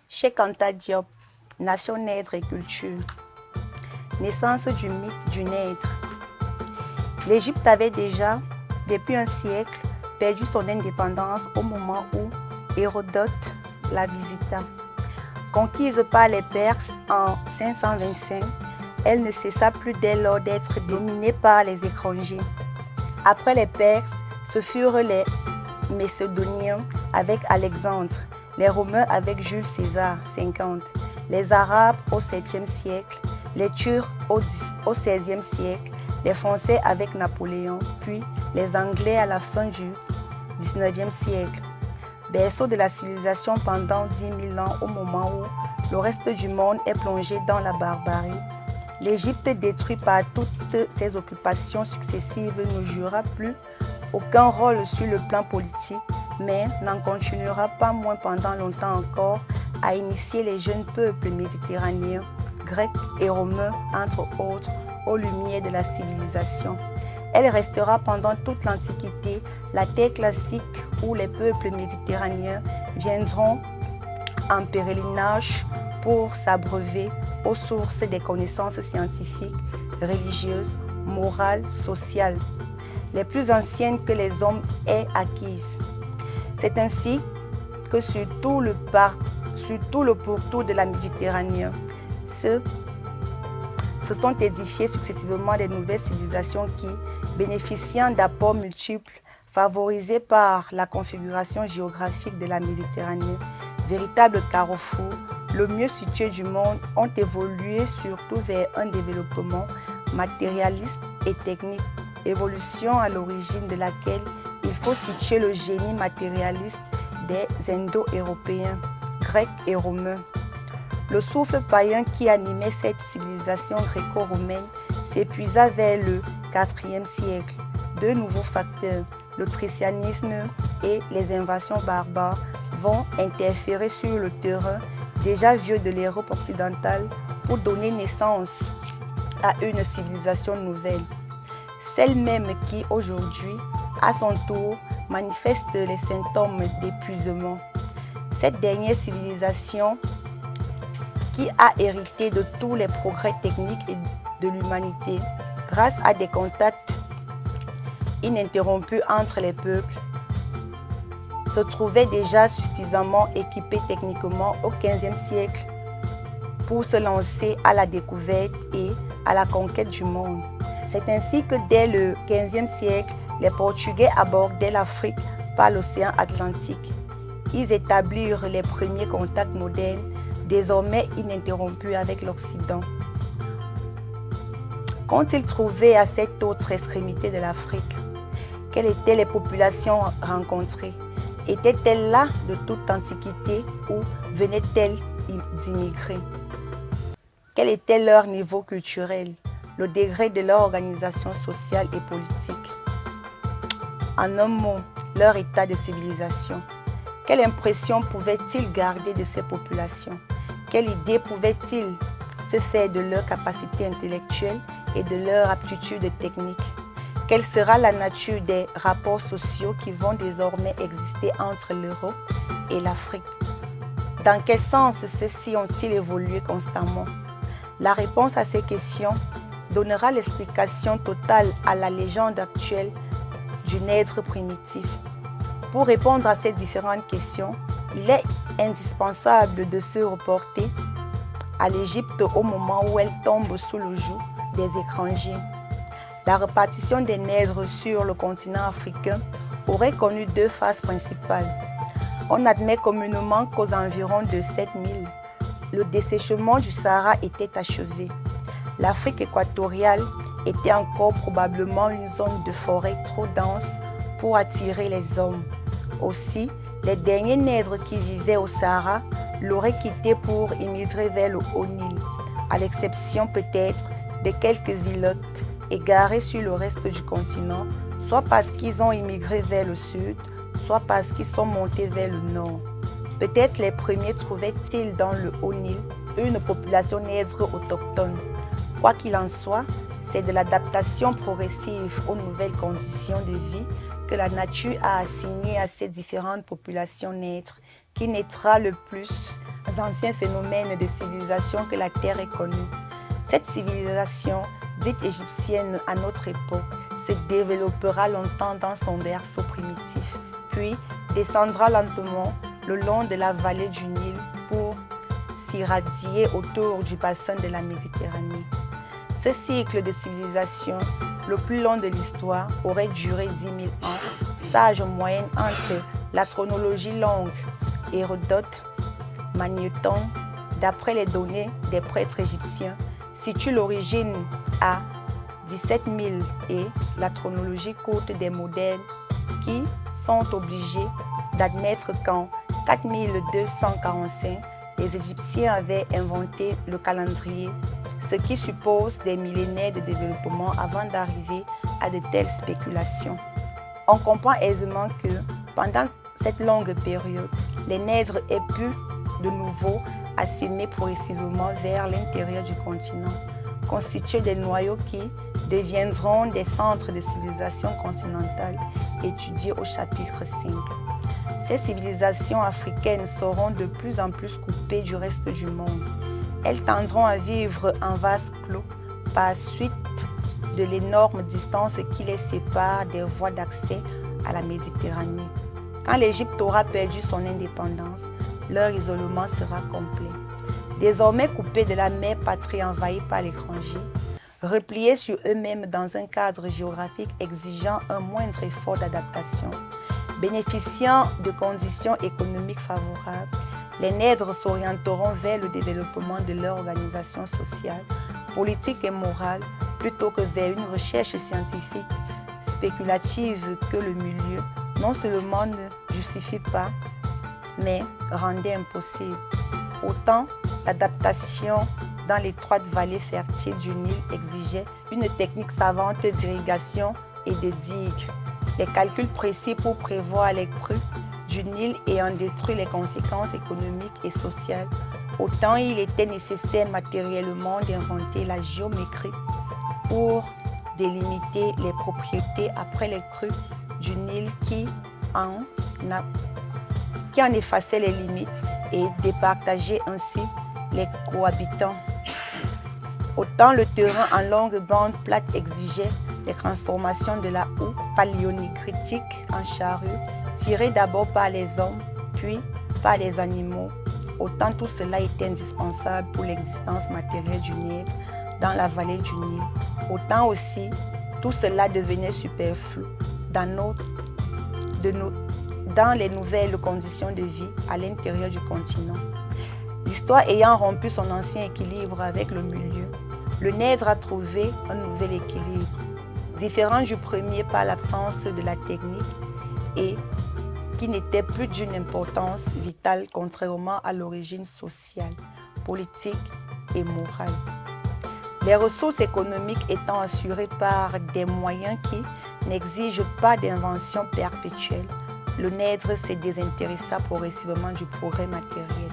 Cheikh Anta Diop, Nation Nègre et culture. Naissance du mythe du Nègre. L'Égypte avait déjà, depuis un siècle, perdu son indépendance au moment où Hérodote la visita. Conquise par les Perses en 525, elle ne cessa plus dès lors d'être dominée par les étrangers. Après les Perses, ce furent les Macédoniens avec Alexandre, les Romains avec Jules César, 50, les Arabes au 7e siècle, les Turcs au 16e siècle, les Français avec Napoléon, puis les Anglais à la fin du 19e siècle. Berceau de la civilisation pendant 10 000 ans au moment où le reste du monde est plongé dans la barbarie. L'Égypte, détruite par toutes ses occupations successives, ne jouera plus aucun rôle sur le plan politique, mais n'en continuera pas moins pendant longtemps encore à initier les jeunes peuples méditerranéens, grecs et romains, entre autres, aux lumières de la civilisation. Elle restera pendant toute l'Antiquité la terre classique où les peuples méditerranéens viendront en pèlerinage pour s'abreuver aux sources des connaissances scientifiques, religieuses, morales, sociales, les plus anciennes que les hommes aient acquises. C'est ainsi que sur tout le pourtour de la Méditerranée se sont édifiées successivement des nouvelles civilisations qui, bénéficiant d'apports multiples, favorisés par la configuration géographique de la Méditerranée, véritable carrefour, le mieux situé du monde, ont évolué surtout vers un développement matérialiste et technique, évolution à l'origine de laquelle il faut situer le génie matérialiste des Indo-Européens, Grecs et Romains. Le souffle païen qui animait cette civilisation gréco-romaine s'épuisa vers le IVe siècle. Deux nouveaux facteurs, le christianisme et les invasions barbares, vont interférer sur le terrain déjà vieux de l'Europe occidentale pour donner naissance à une civilisation nouvelle. Celle même qui, aujourd'hui, à son tour, manifeste les symptômes d'épuisement. Cette dernière civilisation qui a hérité de tous les progrès techniques et de l'humanité, grâce à des contacts ininterrompus entre les peuples, se trouvait déjà suffisamment équipée techniquement au XVe siècle pour se lancer à la découverte et à la conquête du monde. C'est ainsi que dès le XVe siècle, les Portugais abordaient l'Afrique par l'océan Atlantique. Ils établirent les premiers contacts modernes, désormais ininterrompus avec l'Occident. Qu'ont-ils trouvé à cette autre extrémité de l'Afrique? Quelles étaient les populations rencontrées? Étaient-elles là de toute antiquité ou venaient-elles d'immigrer? Quel était leur niveau culturel, le degré de leur organisation sociale et politique? En un mot, leur état de civilisation. Quelle impression pouvaient-ils garder de ces populations? Quelle idée pouvaient-ils se faire de leur capacité intellectuelle et de leur aptitude technique? Quelle sera la nature des rapports sociaux qui vont désormais exister entre l'Europe et l'Afrique? Dans quel sens ceux-ci ont-ils évolué constamment? La réponse à ces questions donnera l'explication totale à la légende actuelle du Nègre primitif. Pour répondre à ces différentes questions, il est indispensable de se reporter à l'Égypte au moment où elle tombe sous le joug des étrangers. La répartition des Nègres sur le continent africain aurait connu deux phases principales. On admet communément qu'aux environs de 7000, le dessèchement du Sahara était achevé. L'Afrique équatoriale était encore probablement une zone de forêt trop dense pour attirer les hommes. Aussi, les derniers Nègres qui vivaient au Sahara l'auraient quitté pour immigrer vers le Haut-Nil, à l'exception peut-être de quelques îlots égarés sur le reste du continent, soit parce qu'ils ont immigré vers le sud, soit parce qu'ils sont montés vers le nord. Peut-être les premiers trouvaient-ils dans le Haut-Nil une population nègre autochtone. Quoi qu'il en soit, C'est de l'adaptation progressive aux nouvelles conditions de vie que la nature a assignées à ces différentes populations naîtres, qui naîtra le plus anciens phénomènes de civilisation que la Terre ait connus. Cette civilisation, dite égyptienne à notre époque, se développera longtemps dans son berceau primitif, puis descendra lentement le long de la vallée du Nil pour s'irradier autour du bassin de la Méditerranée. Ce cycle de civilisation, le plus long de l'histoire, aurait duré 10 000 ans, sage moyenne entre la chronologie longue, Hérodote, Magnéton, d'après les données des prêtres égyptiens, situe l'origine à 17 000 et la chronologie courte des modernes qui sont obligés d'admettre qu'en 4245, les Égyptiens avaient inventé le calendrier, ce qui suppose des millénaires de développement avant d'arriver à de telles spéculations. On comprend aisément que pendant cette longue période, les nègres aient pu de nouveau assaimer progressivement vers l'intérieur du continent, constitués des noyaux qui deviendront des centres de civilisation continentale étudiés au chapitre 5. Ces civilisations africaines seront de plus en plus coupées du reste du monde. Elles tendront à vivre en vase clos par suite de l'énorme distance qui les sépare des voies d'accès à la Méditerranée. Quand l'Égypte aura perdu son indépendance, leur isolement sera complet. Désormais coupés de la mère patrie envahie par l'étranger, repliés sur eux-mêmes dans un cadre géographique exigeant un moindre effort d'adaptation, bénéficiant de conditions économiques favorables, les nègres s'orienteront vers le développement de leur organisation sociale, politique et morale, plutôt que vers une recherche scientifique spéculative que le milieu non seulement ne justifie pas, mais rendait impossible. Autant l'adaptation dans l'étroite vallée fertile du Nil exigeait une technique savante d'irrigation et de digues, les calculs précis pour prévoir les crues du Nil et en détruire les conséquences économiques et sociales, autant il était nécessaire matériellement d'inventer la géométrie pour délimiter les propriétés après les crues du Nil qui en effaçait les limites et départageait ainsi les cohabitants. Autant le terrain en longue bande plate exigeait les transformations de la houe paléonégritique en charrue, tirée d'abord par les hommes, puis par les animaux. Autant tout cela était indispensable pour l'existence matérielle du nègre dans la vallée du Nil. Autant aussi, tout cela devenait superflu dans les nouvelles conditions de vie à l'intérieur du continent. L'histoire ayant rompu son ancien équilibre avec le milieu, le nègre a trouvé un nouvel équilibre, différent du premier par l'absence de la technique et qui n'était plus d'une importance vitale contrairement à l'origine sociale, politique et morale. Les ressources économiques étant assurées par des moyens qui n'exigent pas d'invention perpétuelle, le nègre se désintéressa progressivement du progrès matériel.